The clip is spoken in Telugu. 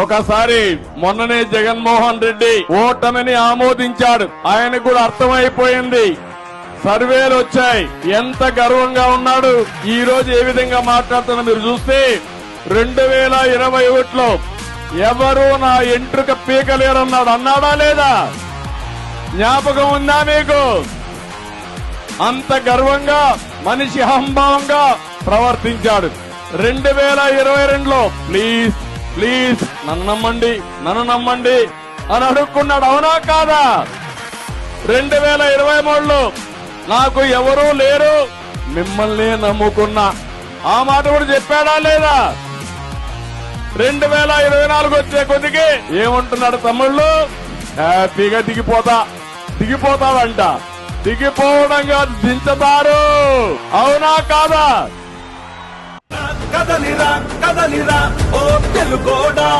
ఒకసారి మొన్ననే జగన్మోహన్ రెడ్డి ఓటమిని ఆమోదించాడు. ఆయనకు కూడా అర్థమైపోయింది. సర్వేలు వచ్చాయి, ఎంత గర్వంగా ఉన్నాడు. ఈ రోజు ఏ విధంగా మాట్లాడుతున్నా మీరు చూస్తే 2021లో ఎవరు నా ఎంట్రుక పీకలేరన్నాడు. అన్నాడా లేదా? జ్ఞాపకం ఉందా మీకు? అంత గర్వంగా మనిషి అహంభావంగా ప్రవర్తించాడు. 2022లో ప్లీజ్ ప్లీజ్ నన్ను నమ్మండి అని అడుక్కున్నాడు. అవునా కాదా? 2023లో నాకు ఎవరూ లేరు, మిమ్మల్ని నమ్ముకున్నా. ఆ మాట కూడా చెప్పాడా లేదా? 2024 వచ్చే కొద్దికి ఏమంటున్నాడు తమ్ముళ్ళు? హ్యాపీగా దిగిపోతావంట. దిగిపోవడంగా దించుతారు. అవునా కాదా? కదలిరా ఓ తెలుగోడా.